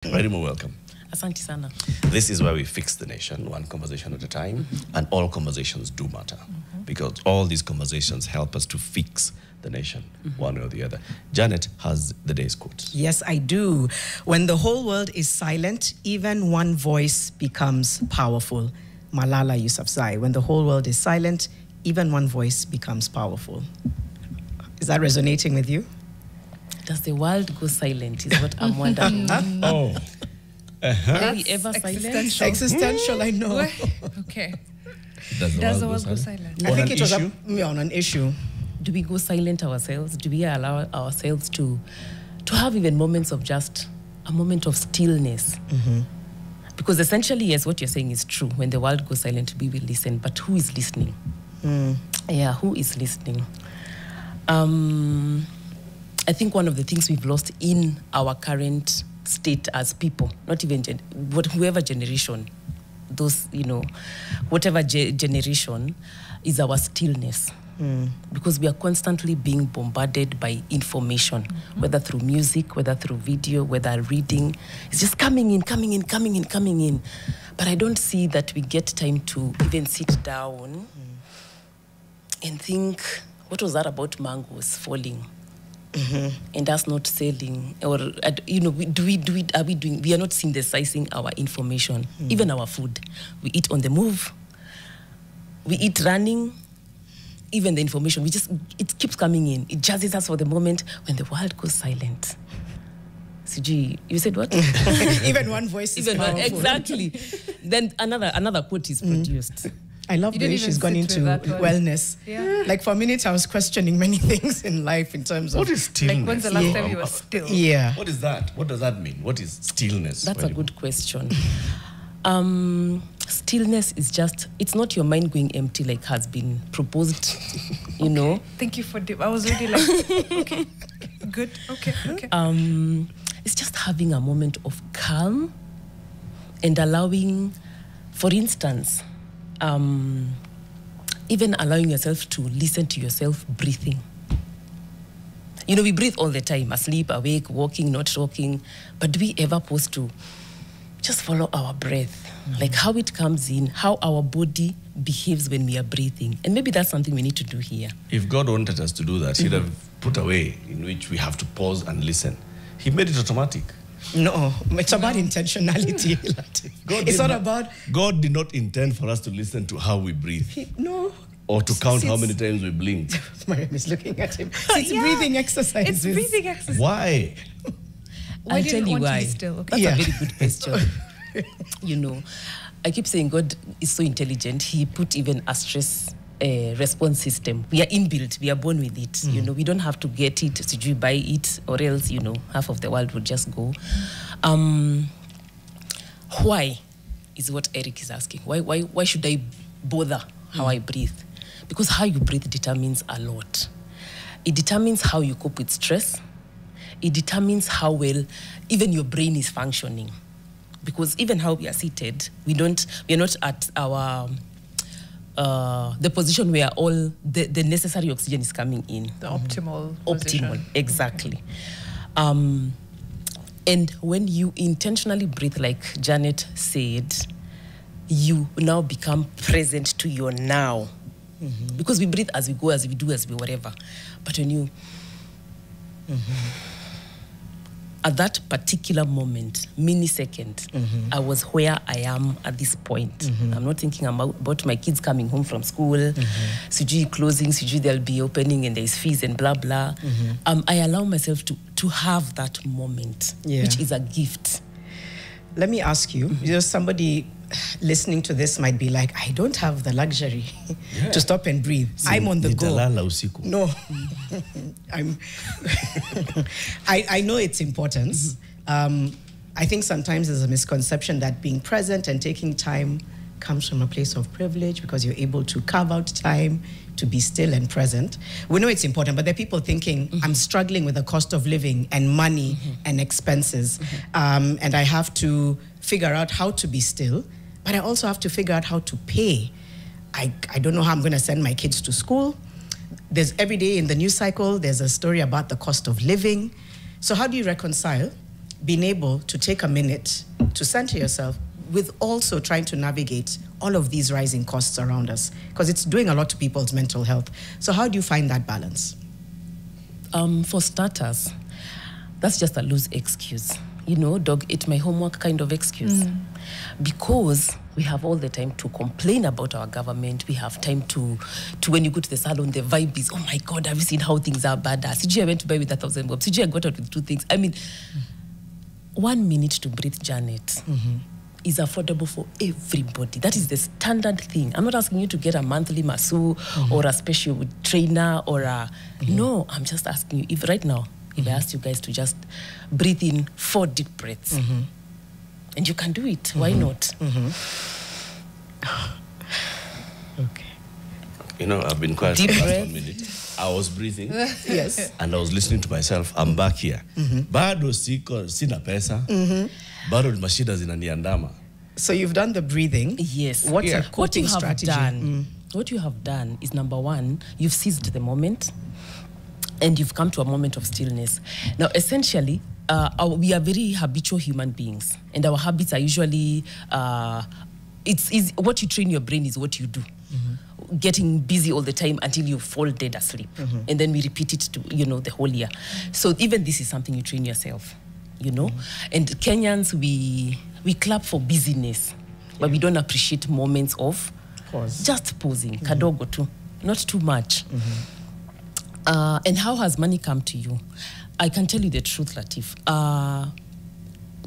Wairimu, welcome. Asante sana. This is where we fix the nation, one conversation at a time, and all conversations do matter, because all these conversations help us to fix the nation, one way or the other. Janet has the day's quote. Yes, I do. When the whole world is silent, even one voice becomes powerful. Malala Yousafzai. When the whole world is silent, even one voice becomes powerful. Is that resonating with you? Does the world go silent is what I'm wondering. Oh. Are we ever silent? Existential, I know. Okay. Does the world go silent? I think it was on an issue. Do we go silent ourselves? Do we allow ourselves to have even moments of just a moment of stillness? Because essentially, yes, what you're saying is true. When the world goes silent, we will listen. But who is listening? Yeah, who is listening? I think one of the things we've lost in our current state as people, not even whoever generation, those, whatever generation, is our stillness. Because we are constantly being bombarded by information, whether through music, whether through video, whether reading. It's just coming in. But I don't see that we get time to even sit down and think, what was that about mangoes falling? And us not selling, or we are not synthesizing our information, even our food. We eat on the move, we eat running, even the information, it keeps coming in. It jazzes us for the moment. When the world goes silent, CG, you said what? Even one voice is powerful. Exactly. Then another quote is produced. I love the way she's gone into wellness. Yeah. Like for a minute, I was questioning many things in life in terms of... What is stillness? Like when's the last time you were still? Yeah. What is that? What does that mean? What is stillness? That's a good question. Stillness is just, it's not your mind going empty like has been proposed, Thank you for I was really like, okay, good, okay. It's just having a moment of calm and allowing, for instance, even allowing yourself to listen to yourself breathing. We breathe all the time, asleep, awake, walking, not talking. But do we ever pause to just follow our breath? Like how it comes in, how our body behaves when we are breathing. And maybe that's something we need to do here. If God wanted us to do that, he'd have put a way in which we have to pause and listen. He made it automatic. No, it's about intentionality. God did not intend for us to listen to how we breathe. No. Or to count how many times we blink. Mariam is looking at him. It's breathing exercises. It's breathing exercise. Why? I'll tell you why. Still, okay. That's a very good question. I keep saying God is so intelligent. He put even a stress response system. We are inbuilt. We are born with it. We don't have to get it. So you buy it, or else half of the world would just go. Why is what Eric is asking. Why should I bother how I breathe? Because how you breathe determines a lot. It determines how you cope with stress. It determines how well even your brain is functioning. Because even how we are seated, we are not at our the position where all the necessary oxygen is coming in. The optimal position. Optimal, exactly. And when you intentionally breathe, like Janet said, you now become present to your now. Because we breathe as we go, as we do, as we whatever. But when you... At that particular moment, millisecond, I was where I am at this point. I'm not thinking about my kids coming home from school, Suji closing, Suji there'll be opening and there's fees and blah, blah. I allow myself to have that moment, which is a gift. Let me ask you, somebody listening to this might be like, I don't have the luxury to stop and breathe. I'm on the go. No, I know its importance. I think sometimes there's a misconception that being present and taking time comes from a place of privilege because you're able to carve out time to be still and present. We know it's important, but there are people thinking, I'm struggling with the cost of living and money and expenses, and I have to figure out how to be still, but I also have to figure out how to pay. I don't know how I'm going to send my kids to school. There's every day in the news cycle, there's a story about the cost of living. So how do you reconcile been able to take a minute to center yourself with also trying to navigate all of these rising costs around us, because it's doing a lot to people's mental health. So how do you find that balance? For starters, that's just a loose excuse. You know, dog ate my homework kind of excuse. Because we have all the time to complain about our government. We have time to when you go to the salon, the vibe is, oh my God, have you seen how things are bad? CG, I went to buy with 1,000 bob. CG, I got out with 2 things. I mean, 1 minute to breathe, Janet, is affordable for everybody. That is the standard thing. I'm not asking you to get a monthly masseur or a special trainer or a... No, I'm just asking you, if right now, if I asked you guys to just breathe in 4 deep breaths, and you can do it, why not? Okay. You know, I've been quiet Deep for the last breath. 1 minute. I was breathing. Yes. And I was listening to myself. I'm back here. Bado sina pesa. Bado mashida zinaniandama. So you've done the breathing. Yes. What's a What you coping have strategy? done, what you have done is, number one, you've seized the moment and you've come to a moment of stillness. Now, essentially, we are very habitual human beings, and our habits are usually, it's what you train your brain is what you do. Getting busy all the time until you fall dead asleep. And then we repeat it to, the whole year. So even this is something you train yourself, And Kenyans, we clap for busyness, but we don't appreciate moments of Pause. just pausing, kadogo too, not too much. And how has money come to you? I can tell you the truth, Latif.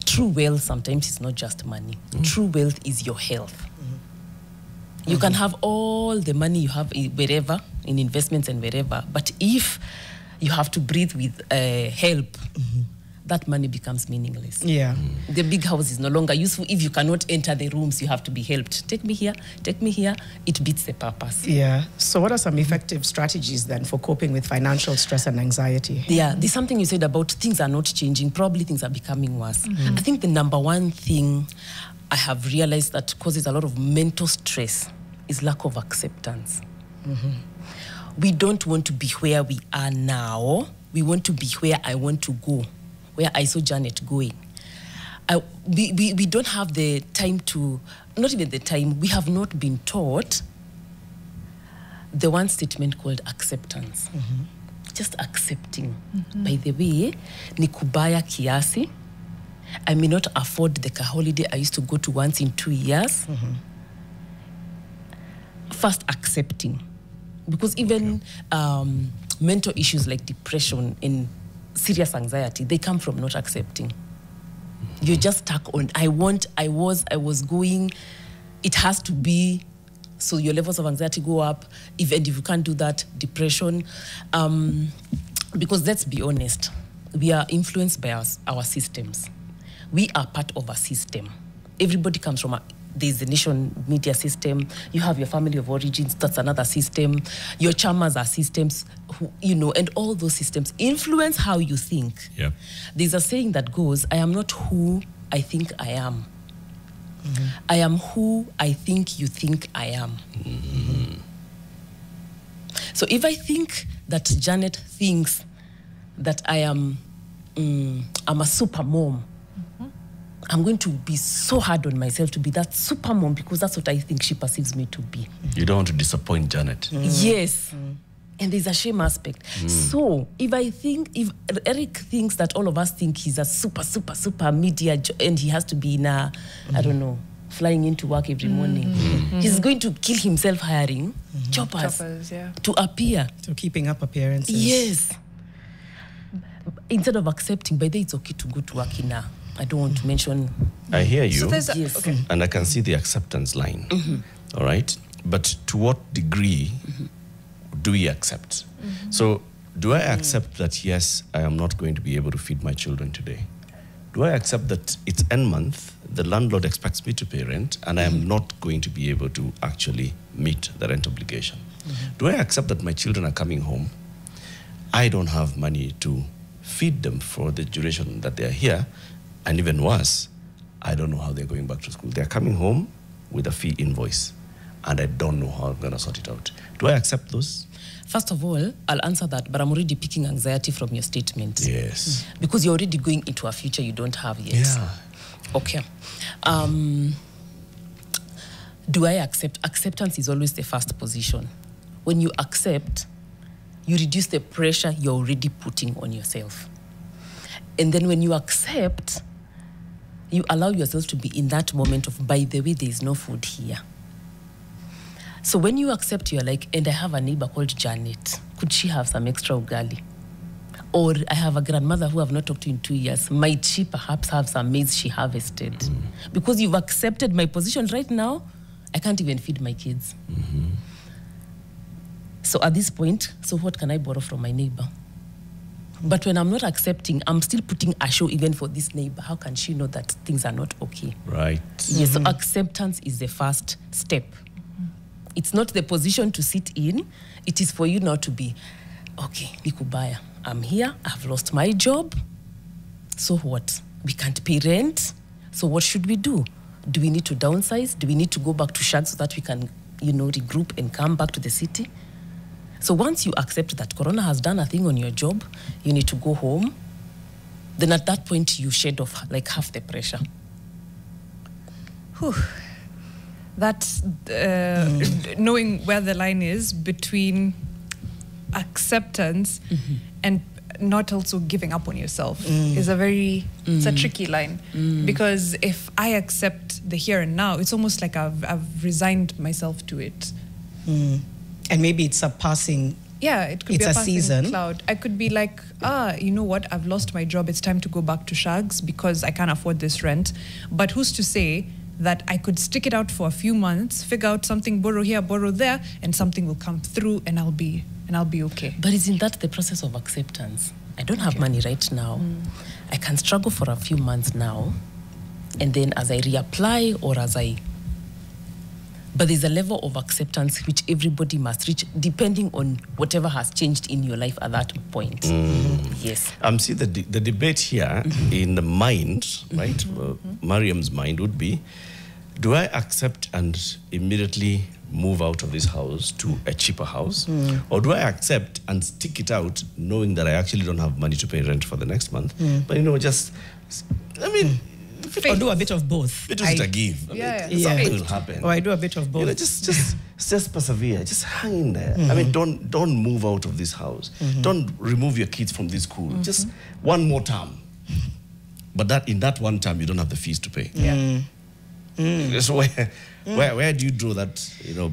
True wealth sometimes is not just money. True wealth is your health. You can have all the money you have wherever, in investments and wherever, but if you have to breathe with help, that money becomes meaningless. Yeah. The big house is no longer useful if you cannot enter the rooms. You have to be helped. Take me here, it beats the purpose. Yeah. So what are some effective strategies then for coping with financial stress and anxiety? Yeah, there's something you said about things are not changing. Probably things are becoming worse. I think the number one thing I have realized that causes a lot of mental stress is lack of acceptance. We don't want to be where we are now. We want to be where I want to go, where I saw Janet going. We don't have the time to, not even the time, we have not been taught the one statement called acceptance. Just accepting. By the way, ni kubaya kiasi. I may not afford the car holiday I used to go to once in 2 years. First, accepting. Because even mental issues like depression and serious anxiety, they come from not accepting. You're just stuck on, I was going, it has to be, so your levels of anxiety go up. And if you can't do that, depression. Because let's be honest, we are influenced by our systems. We are part of a system. Everybody comes from there's the nation media system. You have your family of origins, that's another system. Your chamas are systems, and all those systems influence how you think. Yeah. There's a saying that goes, I am not who I think I am. I am who I think you think I am. So if I think that Janet thinks that I'm a super mom, I'm going to be so hard on myself to be that super mom because that's what I think she perceives me to be. You don't want to disappoint Janet. Yes. And there's a shame aspect. So if Eric thinks that all of us think he's a super media and he has to be in a, I don't know, flying into work every morning, he's going to kill himself hiring choppers to appear. So keeping up appearances. Yes. Instead of accepting, by the way, it's okay to go to work in a, I don't want to mention. I hear you. So there's Yes. okay. And I can see the acceptance line. All right? But to what degree do we accept? So do I accept that, yes, I am not going to be able to feed my children today? Do I accept that it's end month, the landlord expects me to pay rent, and I am not going to be able to actually meet the rent obligation? Do I accept that my children are coming home, I don't have money to feed them for the duration that they are here, and even worse, I don't know how they're going back to school. They're coming home with a fee invoice, and I don't know how I'm going to sort it out. Do I accept those? First of all, I'll answer that, but I'm already picking anxiety from your statement. Yes. Because you're already going into a future you don't have yet. Yeah. Okay. Do I accept? Acceptance is always the first position. When you accept, you reduce the pressure you're already putting on yourself. And then when you accept, you allow yourself to be in that moment of, by the way, there is no food here. So when you accept, you're like, and I have a neighbor called Janet. Could she have some extra ugali? Or I have a grandmother who I've not talked to in 2 years. Might she perhaps have some maize she harvested? Because you've accepted my position right now, I can't even feed my kids. So at this point, so what can I borrow from my neighbor? But when I'm not accepting, I'm still putting a show even for this neighbor. How can she know that things are not okay? Right. Yes, so acceptance is the first step. It's not the position to sit in. It is for you now to be, okay, Nikubaya, I'm here, I've lost my job. So what? We can't pay rent. So what should we do? Do we need to downsize? Do we need to go back to Shag so that we can, regroup and come back to the city? So once you accept that Corona has done a thing on your job, you need to go home, then at that point you shed off like half the pressure. Whew. That's knowing where the line is between acceptance and not also giving up on yourself is a very, it's a tricky line. Because if I accept the here and now, it's almost like I've resigned myself to it. And maybe it's a passing. Yeah, it could It's be a a passing season. cloud. I could be like, you know what? I've lost my job. It's time to go back to Shags because I can't afford this rent. But who's to say that I could stick it out for a few months, figure out something, borrow here, borrow there, and something will come through, and I'll be okay. But isn't that the process of acceptance? I don't have money right now. I can struggle for a few months now, and then as I reapply or as I... But there's a level of acceptance which everybody must reach depending on whatever has changed in your life at that point. Yes. See, the debate here in the mind, right? Mariam's mind would be, do I accept and immediately move out of this house to a cheaper house? Or do I accept and stick it out knowing that I actually don't have money to pay rent for the next month? But, Or do a bit of both. It was a give. Something will happen. Or I do a bit of both. Just persevere. Just hang in there. Don't move out of this house. Don't remove your kids from this school. Just one more term. But in that one term, you don't have the fees to pay. So where do you draw that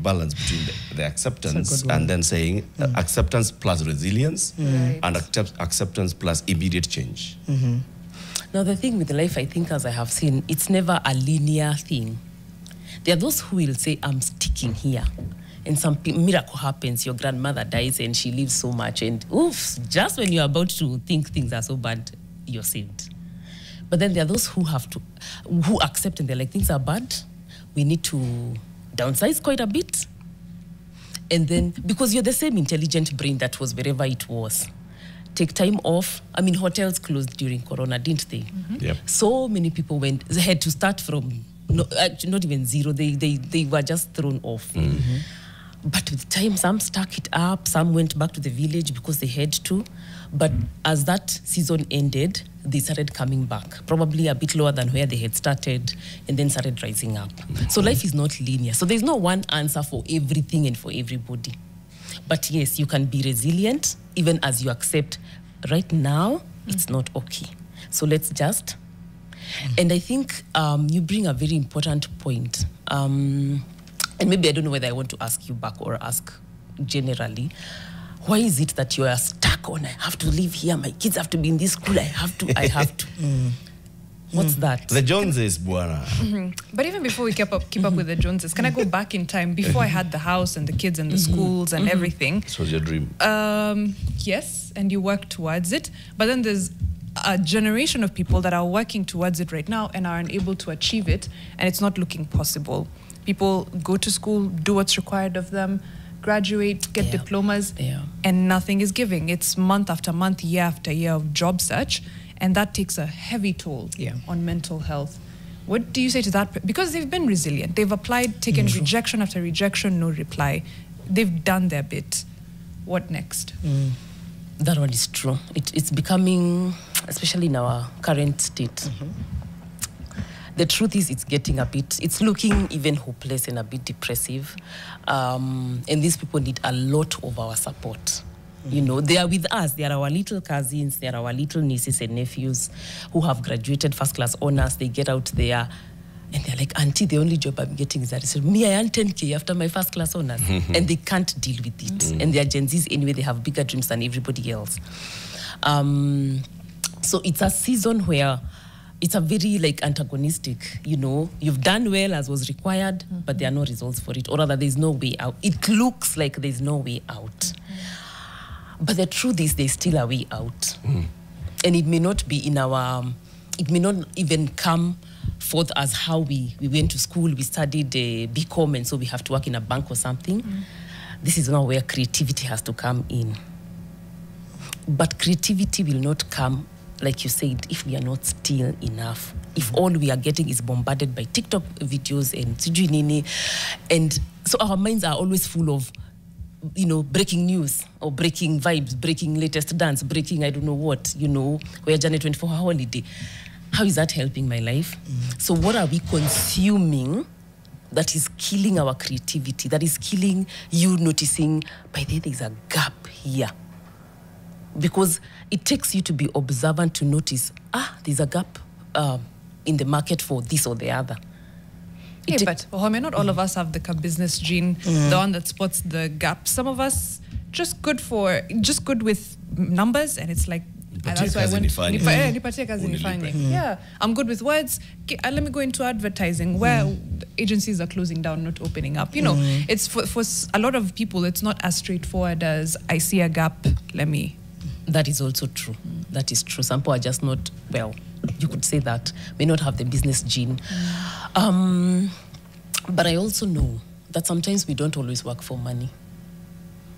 balance between the acceptance and then saying acceptance plus resilience and acceptance plus immediate change? Now, the thing with life, I think, as I have seen, it's never a linear thing. There are those who will say, I'm sticking here. And some miracle happens, your grandmother dies and she lives so much. And oof, just when you're about to think things are so bad, you're saved. But then there are those who accept and they're like, things are bad. We need to downsize quite a bit. And then, because you're the same intelligent brain that was wherever it was. Take time off. Hotels closed during Corona, didn't they? Yep. So many people had to start from not even zero. They were just thrown off. But with time, some stuck it up. Some went back to the village because they had to. But as that season ended, they started coming back, probably a bit lower than where they had started, and then started rising up. So life is not linear. So there's no one answer for everything and for everybody. But yes, you can be resilient even as you accept right now it's not okay. So let's just... And I think you bring a very important point. And maybe I don't know whether I want to ask you back or ask generally. Why is it that you are stuck on, I have to live here, my kids have to be in this school, I have to. What's that? The Joneses, Buana. But even before we keep up with the Joneses, can I go back in time before I had the house and the kids and the schools and everything? This was your dream. Yes, and you work towards it. But then there's a generation of people that are working towards it right now and are unable to achieve it, and it's not looking possible. People go to school, do what's required of them, graduate, get diplomas, and nothing is giving. It's month after month, year after year of job search. And that takes a heavy toll on mental health. What do you say to that? Because they've been resilient. They've applied, taken rejection after rejection, no reply. They've done their bit. what next? That one is true. It's becoming, especially in our current state. The truth is, it's looking even hopeless and a bit depressive. And these people need a lot of our support. You know, they are with us. They are our little cousins. They are our little nieces and nephews who have graduated first-class honors. They get out there and they're like, Auntie, the only job I'm getting is that. So, me, I earn 10K after my first-class honors. And they can't deal with it. And they are Gen Zs anyway. They have bigger dreams than everybody else. So it's a season where it's a very like antagonistic, you know. You've done well as was required, but there are no results for it. Or rather, there's no way out. It looks like there's no way out. But the truth is there's still a way out. And it may not be in our, it may not even come forth as how we went to school, we studied BCom, and so we have to work in a bank or something. This is now where creativity has to come in. But creativity will not come, like you said, if we are not still enough. If all we are getting is bombarded by TikTok videos and sijui nini, and so our minds are always full of, you know, breaking news or breaking vibes, breaking latest dance, breaking I don't know what, you know, where Janet went for her holiday. How is that helping my life? So what are we consuming that is killing our creativity, that is killing you noticing, by the way, there's a gap here? Because it takes you to be observant to notice, there's a gap in the market for this or the other. Yeah, but Wahome, not all of us have the business gene, the one that spots the gap. Some of us just good with numbers, and it's like, that's why I went. Yeah, I'm good with words. Let me go into advertising, where agencies are closing down, not opening up. You know, it's for a lot of people, it's not as straightforward as I see a gap. Let me. That is also true. That is true. Some people are just not, well, you could say that, may not have the business gene. But I also know that sometimes we don't always work for money.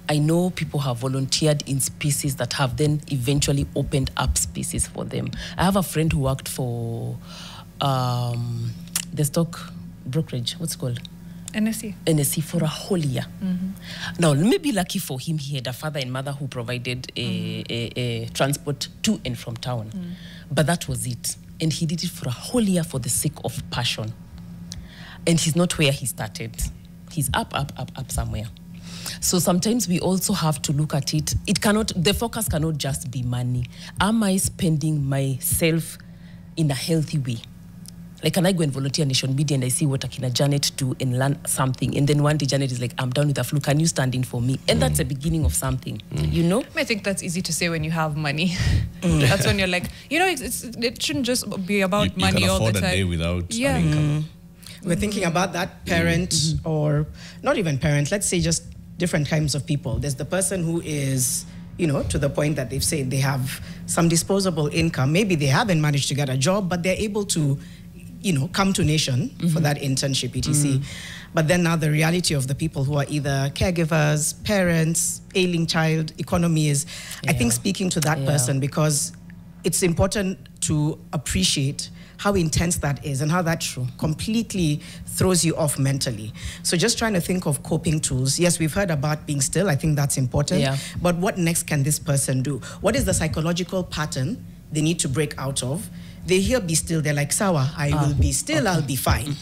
I know people have volunteered in spaces that have then eventually opened up spaces for them. I have a friend who worked for the stock brokerage, what's it called? NSE for a whole year. Now, maybe lucky for him, he had a father and mother who provided a transport to and from town. But that was it. And he did it for a whole year for the sake of passion. And he's not where he started. He's up somewhere. So sometimes we also have to look at it. The focus cannot just be money. Am I spending myself in a healthy way? Like, can I go and volunteer Nation Media and I see what Akina Janet do and learn something? And then one day Janet is like, I'm done with the flu. Can you stand in for me? And that's the beginning of something, you know? I think that's easy to say when you have money. That's when you're like, you know, it shouldn't just be about money all the time. You can afford a day without an income. We're thinking about that parent or not even parent, let's say just different kinds of people. There's the person who is, you know, to the point that they've said they have some disposable income. Maybe they haven't managed to get a job, but they're able to, you know, come to Nation for that internship, etc. But then now the reality of the people who are either caregivers, parents, ailing child, economy is, I think, speaking to that person, because it's important to appreciate how intense that is and how that completely throws you off mentally. So just trying to think of coping tools. Yes, we've heard about being still. I think that's important. But what next can this person do? What is the psychological pattern they need to break out of? They hear be still, they're like, Sawa, I will be still, I'll be fine.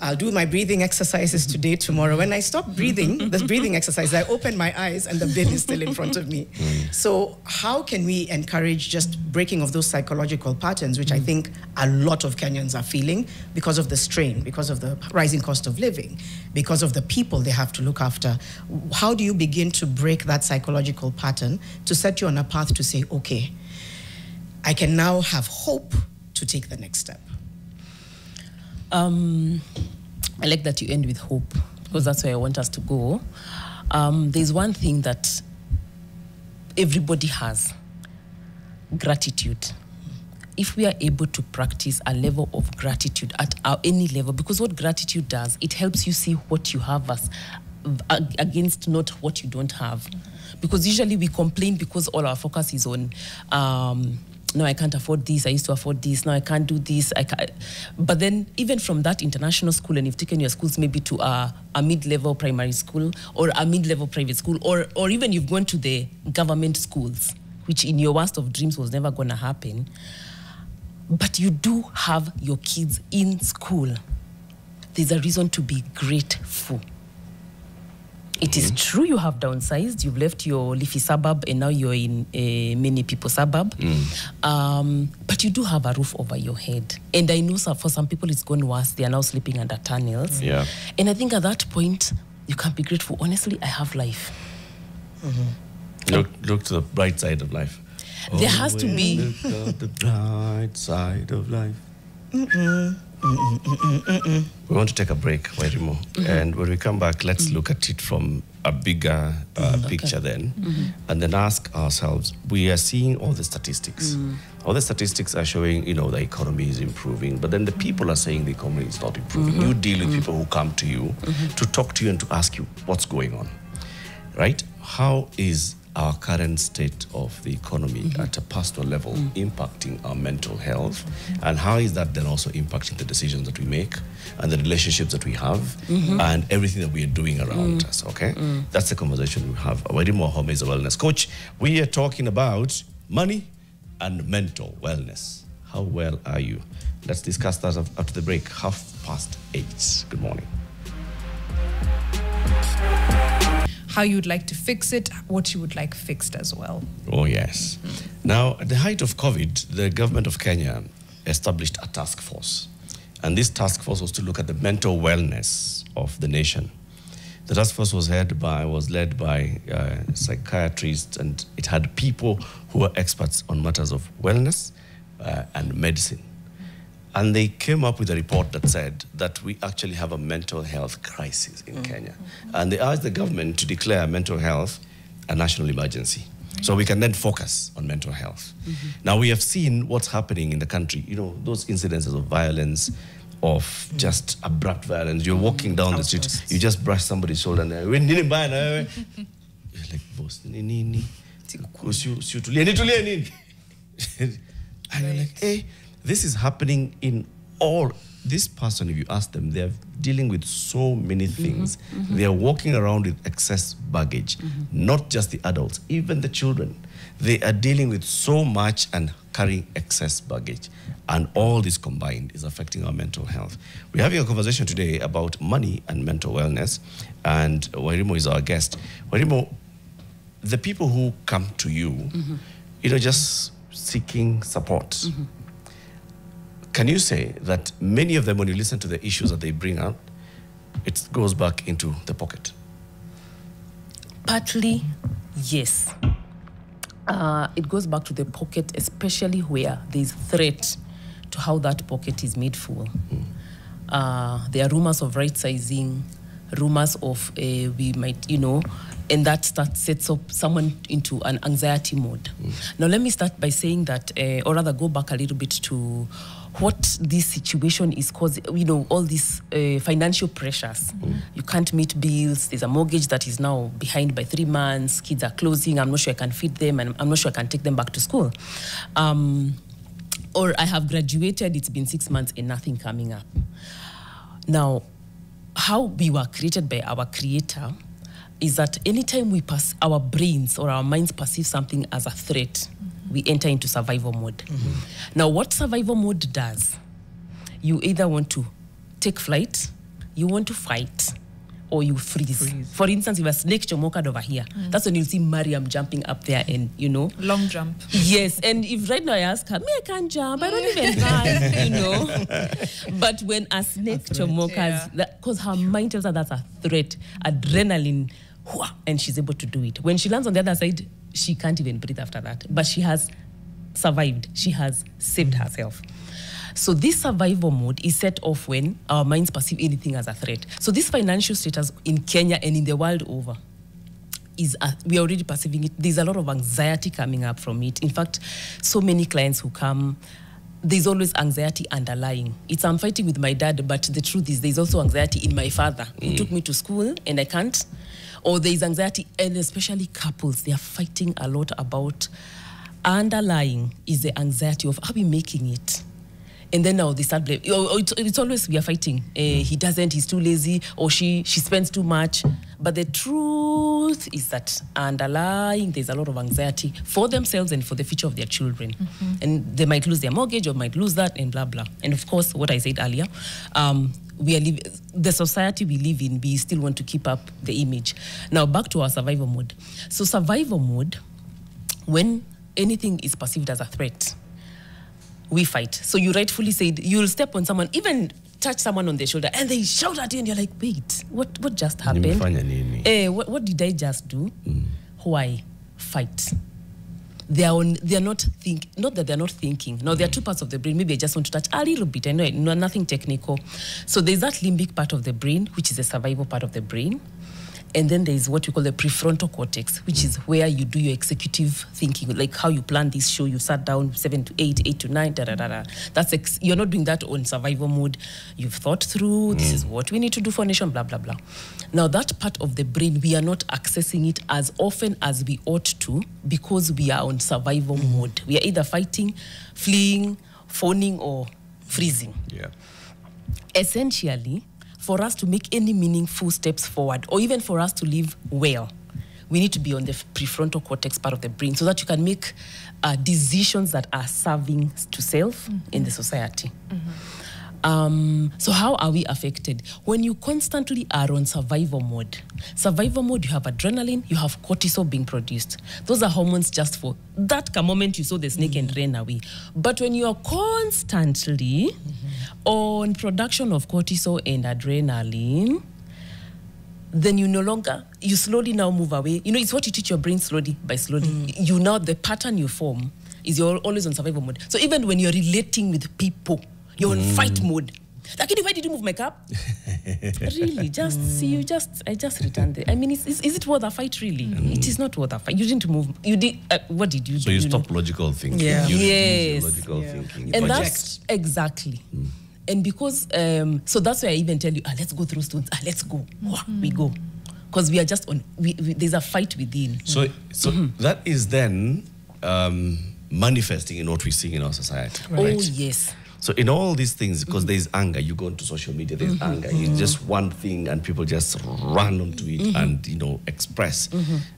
I'll do my breathing exercises today, tomorrow. When I stop breathing, this breathing exercise, I open my eyes and the bin is still in front of me. So how can we encourage just breaking of those psychological patterns, which I think a lot of Kenyans are feeling because of the strain, because of the rising cost of living, because of the people they have to look after? How do you begin to break that psychological pattern to set you on a path to say, okay, I can now have hope to take the next step? I like that you end with hope, because that's where I want us to go. There's one thing that everybody has: gratitude. If we are able to practice a level of gratitude at any level, because what gratitude does, it helps you see what you have as against not what you don't have. Because usually we complain because all our focus is on no, I can't afford this. I used to afford this. Now I can't do this. I can't. But then even from that international school, and you've taken your schools maybe to a mid-level primary school or a mid-level private school, or even you've gone to the government schools, which in your worst of dreams was never going to happen. But you do have your kids in school. There's a reason to be grateful. It is true you have downsized. You've left your leafy suburb and now you're in a many people suburb. But you do have a roof over your head. And I know for some people it's gone worse. They are now sleeping under tunnels. Yeah. And I think at that point, you can be grateful. Honestly, I have life. Look to the bright side of life. There has to be. Look at the bright side of life. We want to take a break, Wairimu. And when we come back, let's look at it from a bigger picture then. And then ask ourselves, we are seeing all the statistics. All the statistics are showing, the economy is improving. But then the people are saying the economy is not improving. You deal with people who come to you to talk to you and to ask you what's going on. Right? How is our current state of the economy at a personal level impacting our mental health, and how is that then also impacting the decisions that we make and the relationships that we have and everything that we are doing around us, okay? That's the conversation we have. Wairimu Wahome is a wellness coach. We are talking about money and mental wellness. How well are you? Let's discuss that after the break, 8:30. Good morning. How you would like to fix it, what you would like fixed as well. Oh, yes. Now, at the height of COVID, the government of Kenya established a task force. And this task force was to look at the mental wellness of the nation. The task force was led by psychiatrists, and it had people who were experts on matters of wellness and medicine. And they came up with a report that said that we actually have a mental health crisis in Kenya. And they asked the government to declare mental health a national emergency. So we can then focus on mental health. Now, we have seen what's happening in the country. Those incidences of violence, of just abrupt violence. You're walking down the street, you just brush somebody's shoulder and you're like, boss, and you're like, hey, this is happening in all. This person, if you ask them, they're dealing with so many things. They're walking around with excess baggage, not just the adults, even the children. They are dealing with so much and carrying excess baggage. And all this combined is affecting our mental health. We're having a conversation today about money and mental wellness. And Wairimu is our guest. Wairimu, the people who come to you, just seeking support, can you say that many of them, when you listen to the issues that they bring up, it goes back into the pocket? Partly, yes. It goes back to the pocket, especially where there's threat to how that pocket is made full. There are rumors of right-sizing, rumors of we might, and that sets up someone into an anxiety mode. Now, let me start by saying that, or rather go back a little bit to what this situation is causing, all these financial pressures. You can't meet bills. There's a mortgage that is now behind by 3 months. Kids are closing. I'm not sure I can feed them, and I'm not sure I can take them back to school. Or I have graduated, it's been 6 months and nothing coming up. Now, how we were created by our Creator is that anytime our brains or our minds perceive something as a threat, we enter into survival mode. Now, what survival mode does, you either want to take flight, you want to fight, or you freeze. For instance, if a snake chomoked over here, that's when you'll see Mariam jumping up there and, Long jump. Yes, and if right now I ask her, I can't jump, I don't even run, But when a snake chomokas, because her mind tells her that's a threat, adrenaline, and she's able to do it. When she lands on the other side, she can't even breathe after that. But she has survived. She has saved herself. So this survival mode is set off when our minds perceive anything as a threat. So this financial status in Kenya and in the world over, we are already perceiving it. There's a lot of anxiety coming up from it. In fact, so many clients who come, there's always anxiety underlying. I'm fighting with my dad, but the truth is there's also anxiety in my father who took me to school and I can't. Or there's anxiety, and especially couples, they are fighting a lot about underlying is the anxiety of, are we making it? And then now they start blaming. It's always we are fighting. He doesn't, he's too lazy, or she spends too much. But the truth is that underlying, there's a lot of anxiety for themselves and for the future of their children. And they might lose their mortgage or might lose that and blah, blah. And of course, what I said earlier, the society we live in, we still want to keep up the image. Now, back to our survival mode. So survival mode, when anything is perceived as a threat, we fight. So you rightfully said, you'll step on someone, even touch someone on the shoulder, and they shout at you, and you're like, wait, what just happened? What did I just do? Why? Fight. They're not thinking. Not that they're not thinking. No, there are two parts of the brain. Maybe I just want to touch a little bit. I know, nothing technical. So there's that limbic part of the brain, which is the survival part of the brain. And then there's what we call the prefrontal cortex, which is where you do your executive thinking, like how you plan this show. You sat down 7 to 8, 8 to 9, da da da da. You're not doing that on survival mode. You've thought through, this is what we need to do for nation, blah, blah, blah. Now, that part of the brain, we are not accessing it as often as we ought to because we are on survival mode. We are either fighting, fleeing, phoning, or freezing. Yeah. Essentially, for us to make any meaningful steps forward, or even for us to live well, we need to be on the prefrontal cortex part of the brain so that you can make decisions that are serving to self in the society. So how are we affected? When you constantly are on survival mode, you have adrenaline, you have cortisol being produced. Those are hormones just for that moment you saw the snake and ran away. But when you are constantly on production of cortisol and adrenaline, then you slowly now move away. You know, it's what you teach your brain slowly by slowly. The pattern you form is you're always on survival mode. So even when you're relating with people, you're on fight mode. Like, why did you move my cup? Really, I just returned it. I mean, is it worth a fight, really? It is not worth a fight. You didn't move. You did. What did you do? So you stop logical thinking. Yeah. You Yes. reduce your logical thinking. And project. that's exactly. And because, so that's why I even tell you, let's go through stones. Let's go. We go. Because we are just on, there's a fight within. So that is then manifesting in what we see in our society. Right? Oh, yes. So in all these things, because there's anger, you go into social media, there's anger. It's just one thing and people just run onto it and, express.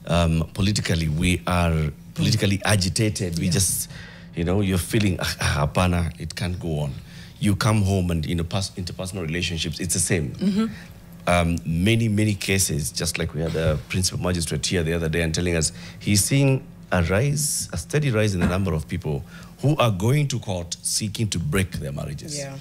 Politically, we are politically agitated. We just, you're feeling, hapana, it can't go on. You come home and interpersonal relationships, it's the same. Many cases, just like we had a principal magistrate here the other day and telling us, he's seeing a steady rise in the number of people who are going to court seeking to break their marriages. Yeah.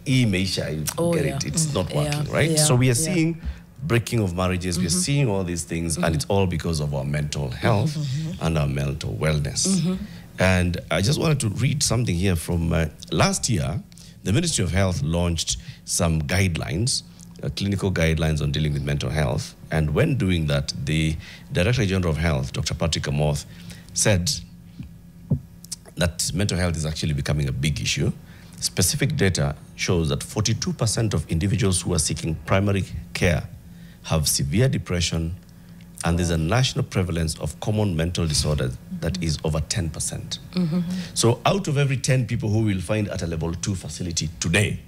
It's not working, right? Yeah. So we are seeing breaking of marriages, we are seeing all these things, and it's all because of our mental health and our mental wellness. And I just wanted to read something here from last year. The Ministry of Health launched some guidelines, clinical guidelines on dealing with mental health. And when doing that, the Director General of Health, Dr. Patrick Amoth, said that mental health is actually becoming a big issue. Specific data shows that 42% of individuals who are seeking primary care have severe depression, and there's a national prevalence of common mental disorders that is over 10%. So out of every 10 people who will find at a level 2 facility today,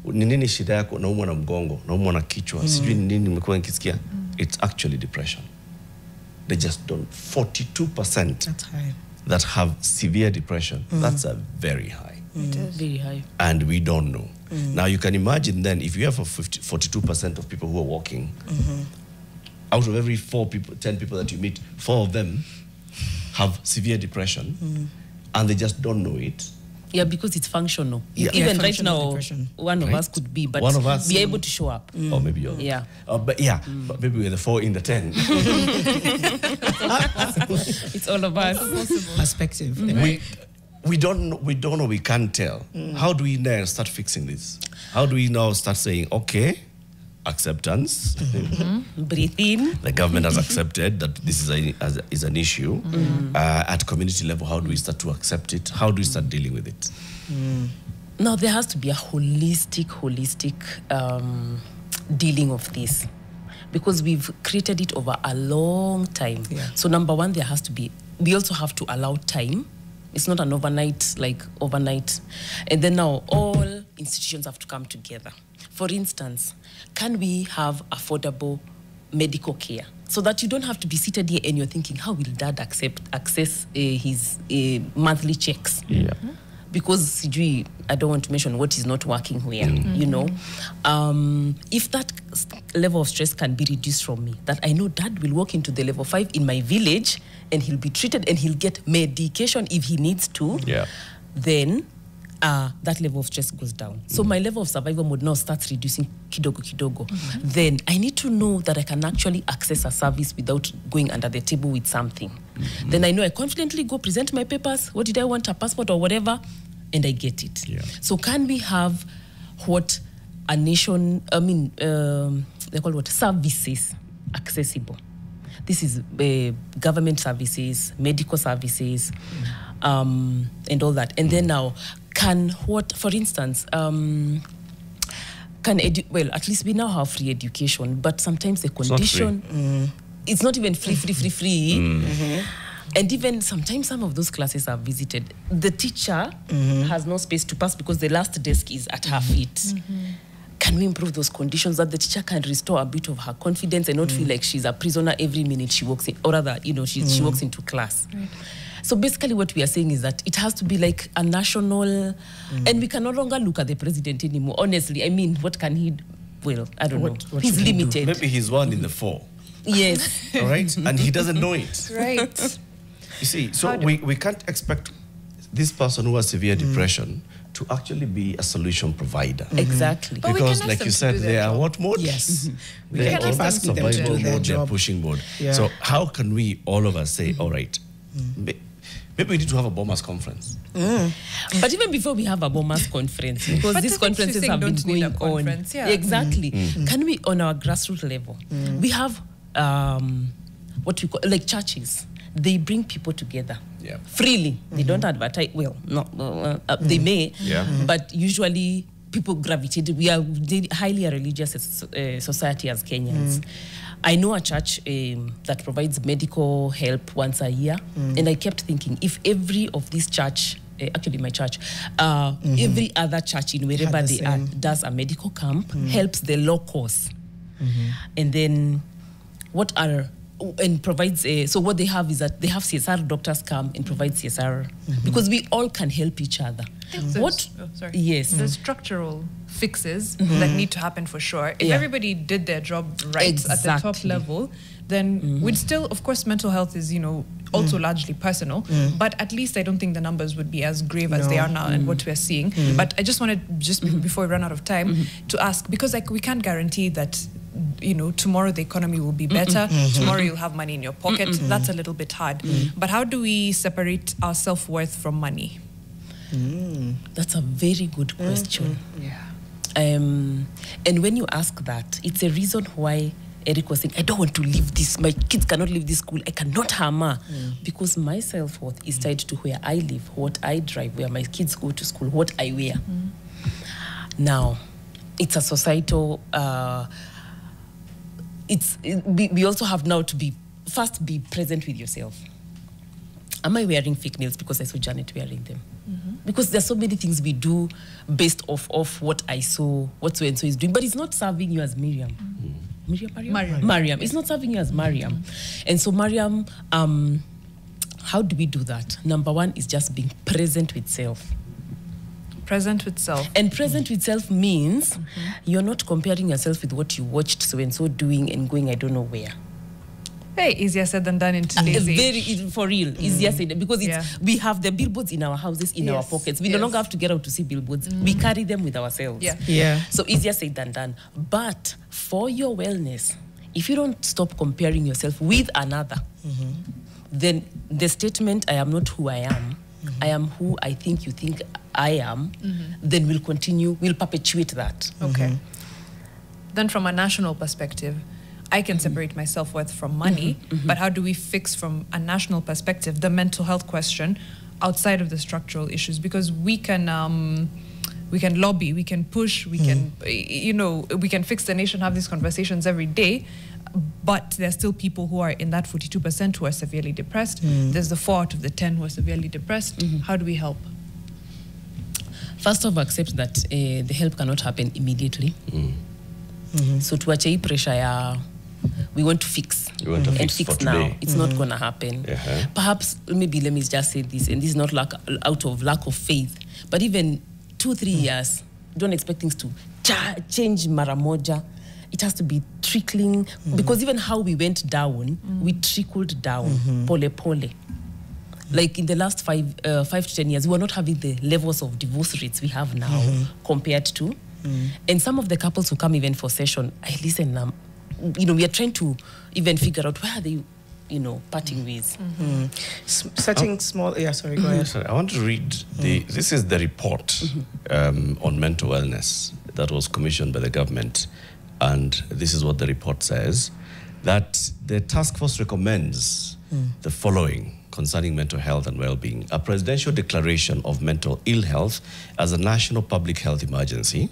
nini shida yako, naumwa na mgongo, naumwa na kichwa, sijui nini nimekuwa nikisikia, it's actually depression. They just don't. 42% That's high. that have severe depression. That's a very high. It is very high. And we don't know. Now you can imagine then, if you have 42% of people who are walking, out of every 10 people that you meet, 4 of them have severe depression, and they just don't know it. Yeah, because it's functional. Yeah. Even right Functional now, depression. one of us could be, but One of us, be able to show up. Or maybe you're Yeah. but maybe we're the 4 in the 10. It's all of us. Perspective. We don't know, we can't tell. How do we now start fixing this? How do we now start saying, okay, acceptance. Breathe in. The government has accepted that this is an issue. At community level, how do we start to accept it? How do we start dealing with it? Now, there has to be a holistic dealing of this, because we've created it over a long time. Yeah. So number one, there has to be we also have to allow time. It's not an overnight. And then now all institutions have to come together. For instance, can we have affordable medical care so that you don't have to be seated here and you're thinking, how will dad access his monthly checks? Yeah. Because I don't want to mention what is not working where, you know. If that level of stress can be reduced from me, that I know dad will walk into the level 5 in my village and he'll be treated and he'll get medication if he needs to, then that level of stress goes down. So my level of survival mode now starts reducing kidogo. Then I need to know that I can actually access a service without going under the table with something. Then I know I confidently go present my papers. What did I want, a passport or whatever? And I get it. So can we have what a nation, they call what, services accessible? This is government services, medical services, and all that. And then now, for instance, at least we now have free education, but sometimes the condition, it's not even free. And even sometimes some of those classes are visited. The teacher has no space to pass because the last desk is at her feet. Can we improve those conditions that the teacher can restore a bit of her confidence and not feel like she's a prisoner every minute she walks in, or rather, she walks into class? Right. So basically what we are saying is that it has to be like a national, and we can no longer look at the president anymore. Honestly, I mean, what can he, I don't know. He's limited. Maybe he's one in the 4. Yes. All right? And he doesn't know it. Right. You see, so we can't expect this person who has severe depression to actually be a solution provider. Exactly. Because like you said, they are what mode? Yes. We can keep asking them to do their mode, job. they're pushing mode. Yeah. So how can we, all of us, say, all right, maybe we need to have a bombers conference. But even before we have a bombers conference, because these conferences have been going on. Exactly. Can we, on our grassroots level, we have what we call, like churches, they bring people together freely. They don't advertise. Well, they may, but usually people gravitate. We are highly a religious society as Kenyans. I know a church that provides medical help once a year, and I kept thinking, if every of this church, actually my church, every other church in wherever they are does a medical camp, helps the locals, and then and provides so what they have is that they have CSR doctors come and provide CSR because we all can help each other. Yes, the structural fixes that need to happen for sure. If everybody did their job right at the top level, then we'd still, of course, mental health is, also largely personal, but at least I don't think the numbers would be as grave as they are now and what we're seeing. But I just wanted, before we run out of time, to ask, because we can't guarantee that tomorrow the economy will be better, tomorrow you'll have money in your pocket. That's a little bit hard. But how do we separate our self-worth from money? That's a very good question. And when you ask that, it's a reason why Eric was saying, I don't want to leave this, my kids cannot leave this school, I cannot hammer. Because my self-worth is tied to where I live, what I drive, where my kids go to school, what I wear. Now, it's a societal, we also have now to be present with yourself. Am I wearing fake nails because I saw Janet wearing them? Because there's so many things we do based off what I saw, what so-and-so is doing, but it's not serving you as Miriam. Mariam. It's not serving you as Mariam. And so Mariam, how do we do that? Number one is just being present with self. Present with self. And present with self means you're not comparing yourself with what you watched so-and-so doing and going I don't know where. Hey, easier said than done in today's age. For real, easier said, because we have the billboards in our houses, in our pockets. We no longer have to get out to see billboards. We carry them with ourselves. So easier said than done. But for your wellness, if you don't stop comparing yourself with another, then the statement, I am not who I am, I am who I think you think I am, then we'll perpetuate that. Okay. Then from a national perspective, I can separate my self-worth from money, but how do we fix from a national perspective the mental health question outside of the structural issues? Because we can we can lobby, we can push, we can, you know, we can fix the nation, have these conversations every day. But there's still people who are in that 42% who are severely depressed. There's the 4 out of the 10 who are severely depressed. How do we help? First of all, accept that the help cannot happen immediately. So to achieve pressure, we want to fix. And fix now. It's not going to happen. Perhaps, maybe let me just say this, and this is not out of lack of faith, but even 2-3 years, don't expect things to change mara moja. It has to be trickling, because even how we went down, we trickled down, pole pole. Like in the last 5 to 10 years, we were not having the levels of divorce rates we have now compared to. And some of the couples who come even for session, I listen, you know, we are trying to even figure out where are they, you know, parting ways. Setting small, yeah, sorry, go ahead. Sorry, I want to read this is the report on mental wellness that was commissioned by the government. And this is what the report says, that the task force recommends the following concerning mental health and well-being: a presidential declaration of mental ill health as a national public health emergency,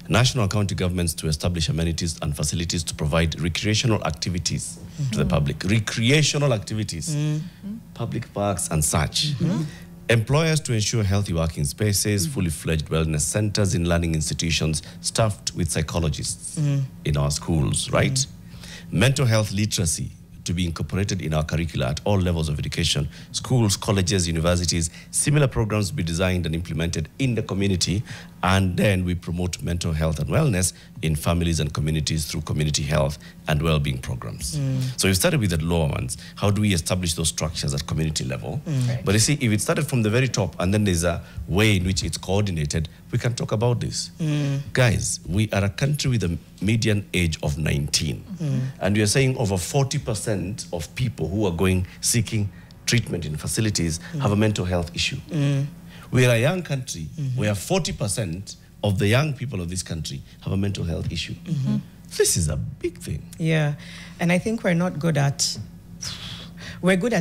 national and county governments to establish amenities and facilities to provide recreational activities to the public, recreational activities, public parks and such. Employers to ensure healthy working spaces, fully fledged wellness centers in learning institutions staffed with psychologists in our schools, right? Mental health literacy to be incorporated in our curricula at all levels of education, schools, colleges, universities. Similar programs be designed and implemented in the community, and then we promote mental health and wellness in families and communities through community health and well-being programs. So we started with the lower ones. How do we establish those structures at community level? But you see, if it started from the very top and then there's a way in which it's coordinated, we can talk about this. Guys, we are a country with a median age of 19. And we are saying over 40% of people who are seeking treatment in facilities have a mental health issue. We are a young country where 40% of the young people of this country have a mental health issue. This is a big thing. Yeah, and I think we're good at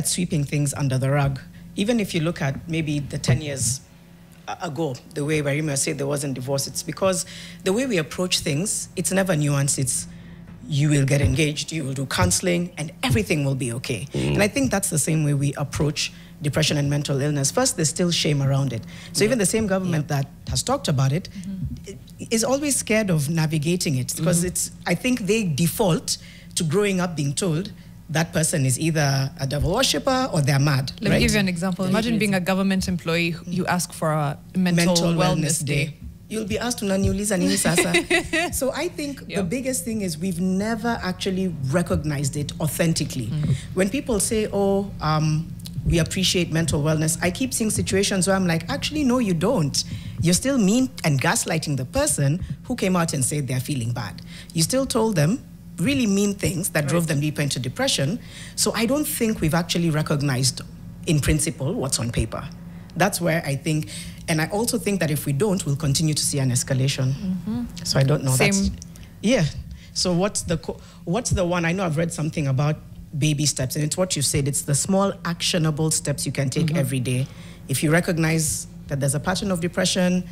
sweeping things under the rug. Even if you look at maybe the 10 years ago, the way Wairimu said there wasn't divorce, it's because the way we approach things, it's never nuanced. It's you will get engaged, you will do counseling, and everything will be okay. And I think that's the same way we approach depression and mental illness. First, there's still shame around it. So even the same government that has talked about it is always scared of navigating it, because I think they default to growing up being told that person is either a devil worshipper or they're mad. Let me give you an example. Imagine being a government employee, you ask for a mental wellness day. You'll be asked to naniuliza nini sasa. So I think the biggest thing is we've never actually recognized it authentically. When people say, oh, we appreciate mental wellness, I keep seeing situations where I'm like, actually, no, you don't. You're still mean and gaslighting the person who came out and said they're feeling bad. You still told them really mean things that drove them deeper into depression. So I don't think we've actually recognized in principle what's on paper. That's where I think, and I also think that if we don't, we'll continue to see an escalation. So I don't know. Same. So what's the one? I know I've read something about baby steps, and it's what you said. It's the small actionable steps you can take every day. If you recognize that there's a pattern of depression,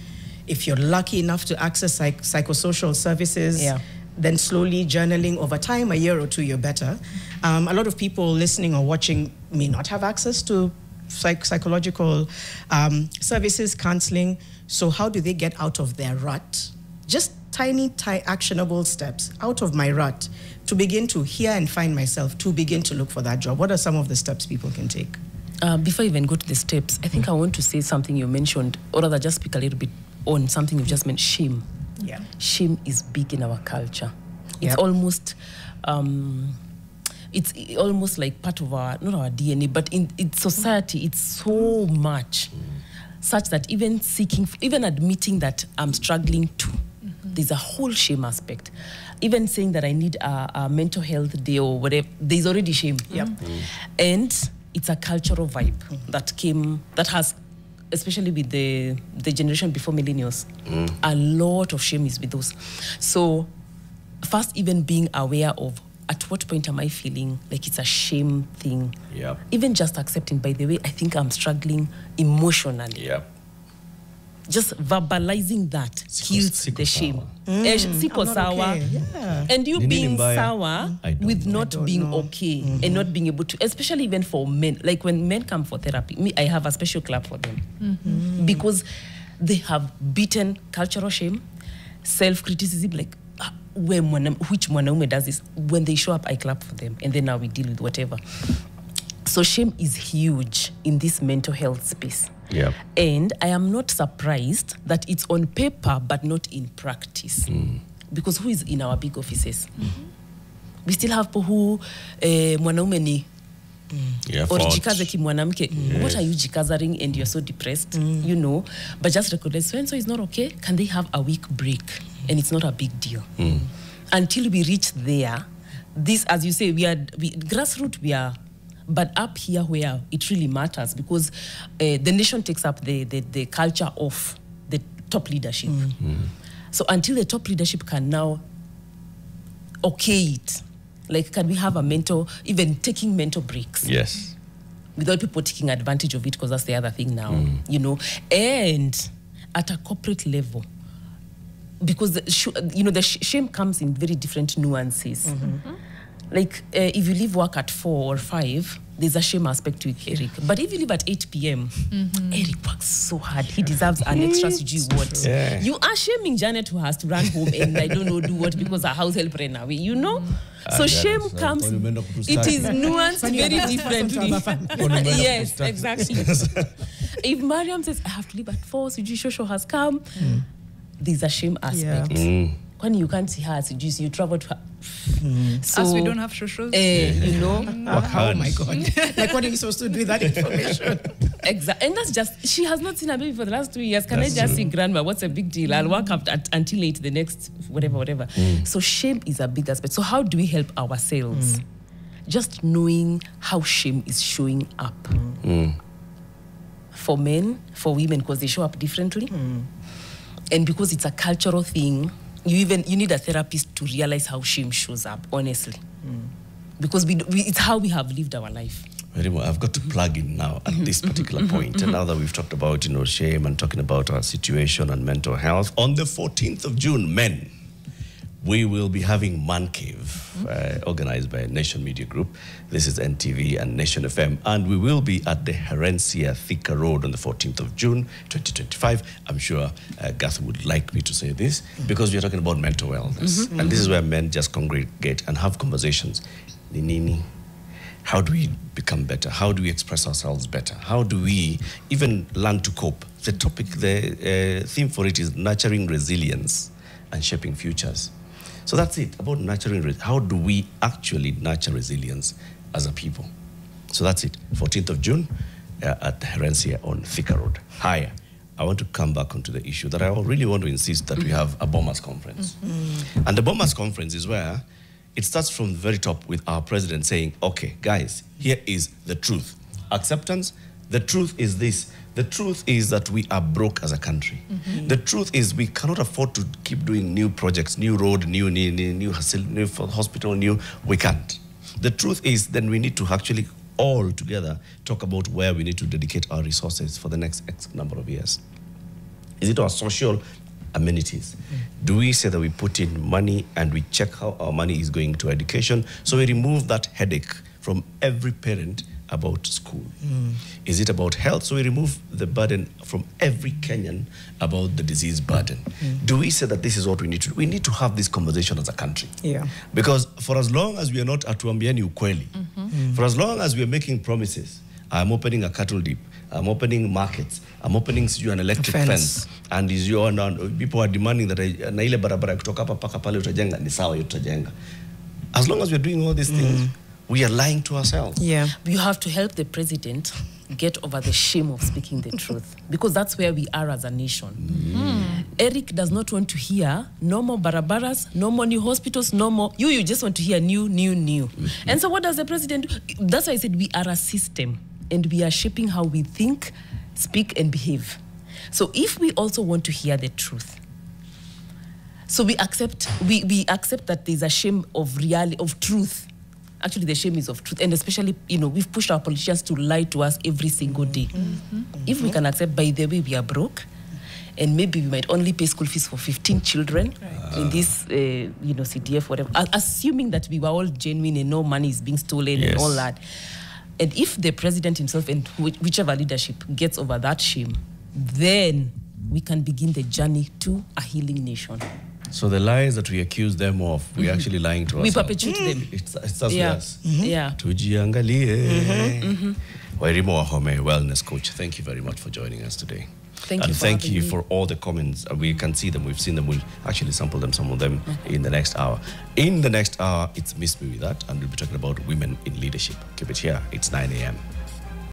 if you're lucky enough to access psychosocial services, then slowly journaling over time, a year or two, you're better. A lot of people listening or watching may not have access to psychological services, counseling. So how do they get out of their rut? Just tiny actionable steps out of my rut to begin to hear and find myself, to begin to look for that job. What are some of the steps people can take? Before I even go to the steps, I think I want to say something you mentioned, or rather just speak a little bit on something you've just mentioned, shame. Shame is big in our culture. It's almost like part of our, not our DNA, but in society, it's so much, such that even admitting that I'm struggling too, there's a whole shame aspect. Even saying that I need a mental health day or whatever, there's already shame. And it's a cultural vibe that has, especially with the generation before millennials, a lot of shame is with those. So first, even being aware of at what point am I feeling like it's a shame thing. Even just accepting, by the way, I think I'm struggling emotionally. Just verbalizing that kills the shame. Siko sawa. Yeah. And you Nini being mbaya? sour I don't with know. not being okay and not being able to, especially even for men. Like when men come for therapy, me, I have a special clap for them. Because they have beaten cultural shame, self-criticism, like which mwanaume does this. When they show up, I clap for them. And then now we deal with whatever. So shame is huge in this mental health space. Yeah. And I am not surprised that it's on paper but not in practice. Because who is in our big offices? We still have people who mwanaume ni Yeah, or fault. jikaze ki mwanamke. What are you jikazaring and you're so depressed? You know, but just recognize so and so is not okay. Can they have a week break? And it's not a big deal. Until we reach there, this, as you say, we grassroots, we are. But up here where it really matters, because the nation takes up the culture of the top leadership. So until the top leadership can now okay it, like can we have a mental, even taking mental breaks? Yes. Without people taking advantage of it, because that's the other thing now, you know. And at a corporate level, because the shame comes in very different nuances. Like, if you leave work at 4 or 5, there's a shame aspect to it, Eric. But if you leave at 8 p.m., Eric works so hard. He deserves an extra CG what. Yeah. You are shaming Janet, who has to run home and I don't know do what because her house help ran away, you know? So shame comes, it is nuanced very differently. Yes, exactly. If Mariam says, I have to leave at 4, CG Shosho has come, there's a shame aspect. When you can't see her, you travel to her. So, As we don't have shoshos. You know? Oh my God. Like, what are you supposed to do with that information? Exactly. And that's just, she has not seen her baby for the last 2 years. Can I just see grandma? What's a big deal? I'll work up until 8 the next, whatever. So shame is a big aspect. So how do we help ourselves? Just knowing how shame is showing up. For men, for women, because they show up differently. And because it's a cultural thing, you need a therapist to realize how shame shows up, honestly. Because it's how we have lived our life. Wairimu, I've got to plug in now at this particular point. And now that we've talked about, shame and talking about our situation and mental health, on the 14th of June, men, we will be having Man Cave, organized by Nation Media Group. This is NTV and Nation FM. And we will be at the Herencia Thika Road on the 14th of June, 2025. I'm sure Gath would like me to say this, because we are talking about mental wellness. And this is where men just congregate and have conversations. Nini, how do we become better? How do we express ourselves better? How do we even learn to cope? The topic, the theme for it is nurturing resilience and shaping futures. So that's it, about nurturing. How do we actually nurture resilience as a people? So that's it, 14th of June at Herencia on Thika Road. Hi, I want to come back onto the issue that I really want to insist that we have a Bombers Conference. And the Bombers Conference is where it starts from the very top with our president saying, okay, guys, here is the truth. Acceptance, the truth is this. The truth is that we are broke as a country. The truth is we cannot afford to keep doing new projects, new road, new hospital, we can't. The truth is then we need to actually all together talk about where we need to dedicate our resources for the next X number of years. Is it our social amenities? Do we say that we put in money and we check how our money is going to education? So we remove that headache from every parent about school. Is it about health? So we remove the burden from every Kenyan about the disease burden. Do we say that this is what we need to do? We need to have this conversation as a country. Yeah. Because for as long as we are not atuambiani ukweli, for as long as we are making promises, I'm opening a cattle dip, I'm opening markets, I'm opening an electric fence, and people are demanding that na ile barabara kutoka hapa paka pale utajenga ni sawa utajenga. As long as we're doing all these things, we are lying to ourselves. Yeah. You have to help the president get over the shame of speaking the truth, because that's where we are as a nation. Eric does not want to hear no more barabaras, no more new hospitals, no more. You just want to hear new. And so what does the president do? That's why I said we are a system, and we are shaping how we think, speak, and behave. So if we also want to hear the truth, so we accept that there's a shame of reality, of truth. Actually, the shame is of truth. And especially, we've pushed our politicians to lie to us every single day. If we can accept, by the way, we are broke, and maybe we might only pay school fees for 15 children in this, CDF, whatever, assuming that we were all genuine and no money is being stolen and all that. And if the president himself and whichever leadership gets over that shame, then we can begin the journey to a healing nation. So the lies that we accuse them of, we're actually lying to ourselves. We perpetuate them. It's us with us. Yeah. Tujiangalie. Wairimu Wahome, wellness coach, thank you very much for joining us today. Thank you for all the comments. We can see them, we've seen them, we'll actually sample them, some of them in the next hour. In the next hour, it's Miss Me With That, and we'll be talking about women in leadership. Keep it here, it's 9 a.m.